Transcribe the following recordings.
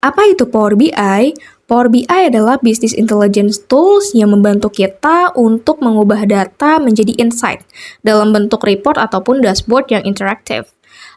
Apa itu Power BI? Power BI adalah business intelligence tools yang membantu kita untuk mengubah data menjadi insight dalam bentuk report ataupun dashboard yang interaktif.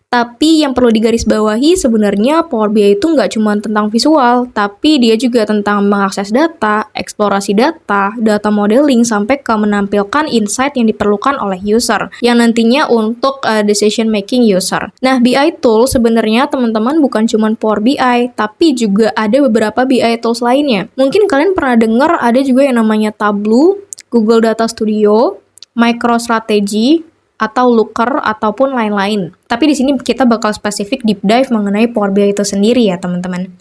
Tapi yang perlu digarisbawahi sebenarnya Power BI itu nggak cuma tentang visual, tapi dia juga tentang mengakses data, eksplorasi data, data modeling, sampai ke menampilkan insight yang diperlukan oleh user, yang nantinya untuk decision making user. Nah, BI tool sebenarnya teman-teman bukan cuma Power BI, tapi juga ada beberapa BI tools lainnya. Mungkin kalian pernah dengar ada juga yang namanya Tableau, Google Data Studio, MicroStrategy, atau Looker, ataupun lain-lain. Tapi di sini kita bakal spesifik deep dive mengenai Power BI itu sendiri ya teman-teman.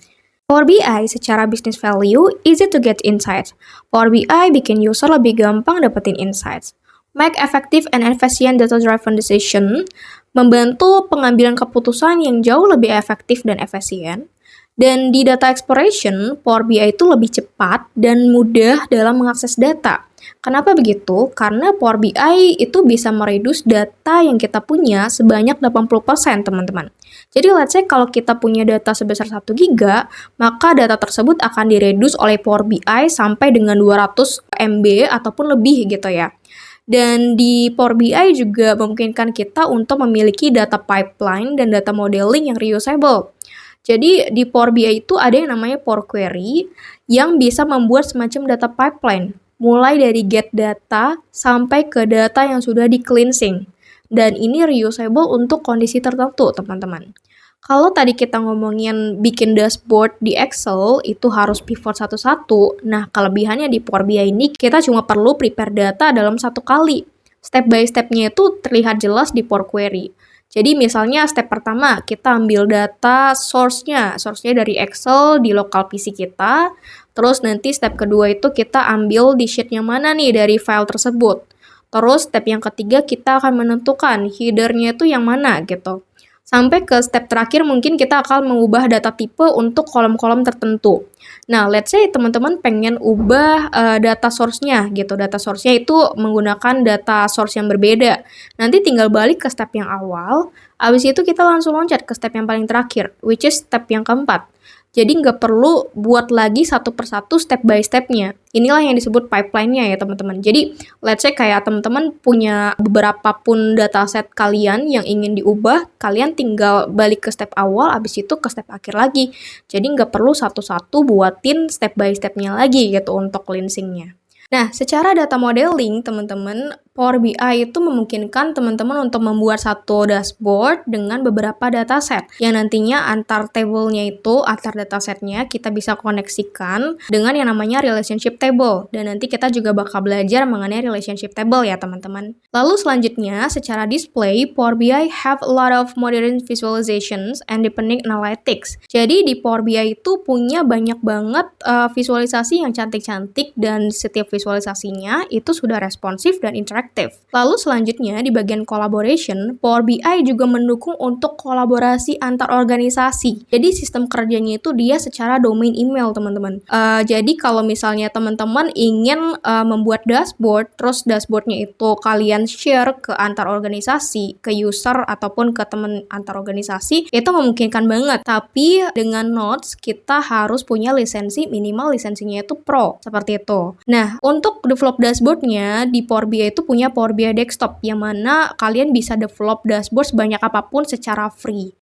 Power BI secara business value, easy to get insights. Power BI bikin user lebih gampang dapetin insights. Make effective and efficient data-driven decision, membantu pengambilan keputusan yang jauh lebih efektif dan efisien. Dan di data exploration, Power BI itu lebih cepat dan mudah dalam mengakses data. Kenapa begitu? Karena Power BI itu bisa mereduce data yang kita punya sebanyak 80%, teman-teman. Jadi let's say kalau kita punya data sebesar 1 giga, maka data tersebut akan direduce oleh Power BI sampai dengan 200 MB ataupun lebih gitu ya. Dan di Power BI juga memungkinkan kita untuk memiliki data pipeline dan data modeling yang reusable. Jadi di Power BI itu ada yang namanya Power Query yang bisa membuat semacam data pipeline, mulai dari get data sampai ke data yang sudah di cleansing. Dan ini reusable untuk kondisi tertentu, teman-teman. Kalau tadi kita ngomongin bikin dashboard di Excel, itu harus pivot satu-satu. Nah, kelebihannya di Power BI ini, kita cuma perlu prepare data dalam satu kali. Step by step-nya itu terlihat jelas di Power Query. Jadi misalnya step pertama, kita ambil data source-nya dari Excel di lokal PC kita. Terus nanti step kedua itu kita ambil di sheet yang mana nih dari file tersebut. Terus step yang ketiga kita akan menentukan header-nya itu yang mana gitu. Sampai ke step terakhir mungkin kita akan mengubah data tipe untuk kolom-kolom tertentu. Nah, let's say teman-teman pengen ubah data source-nya gitu. Data source-nya itu menggunakan data source yang berbeda. Nanti tinggal balik ke step yang awal, habis itu kita langsung loncat ke step yang paling terakhir, which is step yang keempat. Jadi nggak perlu buat lagi satu persatu step by step-nya. Inilah yang disebut pipeline-nya ya teman-teman. Jadi let's say kayak teman-teman punya beberapa pun dataset kalian yang ingin diubah, kalian tinggal balik ke step awal, habis itu ke step akhir lagi. Jadi nggak perlu satu-satu buatin step by step-nya lagi gitu untuk cleansing-nya. Nah, secara data modeling, teman-teman, Power BI itu memungkinkan teman-teman untuk membuat satu dashboard dengan beberapa dataset yang nantinya antar table-nya itu, antar datasetnya kita bisa koneksikan dengan yang namanya relationship table. Dan nanti kita juga bakal belajar mengenai relationship table ya, teman-teman. Lalu selanjutnya, secara display, Power BI have a lot of modern visualizations and deepening analytics. Jadi di Power BI itu punya banyak banget visualisasi yang cantik-cantik dan setiap visualisasinya itu sudah responsif dan interaktif. Lalu selanjutnya di bagian collaboration, Power BI juga mendukung untuk kolaborasi antar organisasi. Jadi sistem kerjanya itu dia secara domain email, teman-teman. Jadi kalau misalnya teman-teman ingin membuat dashboard, terus dashboardnya itu kalian share ke antar organisasi, ke user ataupun ke teman antar organisasi, itu memungkinkan banget. Tapi dengan Notes kita harus punya lisensi, minimal lisensinya itu Pro, seperti itu. Nah, untuk develop dashboardnya di Power BI itu punya Power BI Desktop, yang mana kalian bisa develop dashboard sebanyak apapun secara free.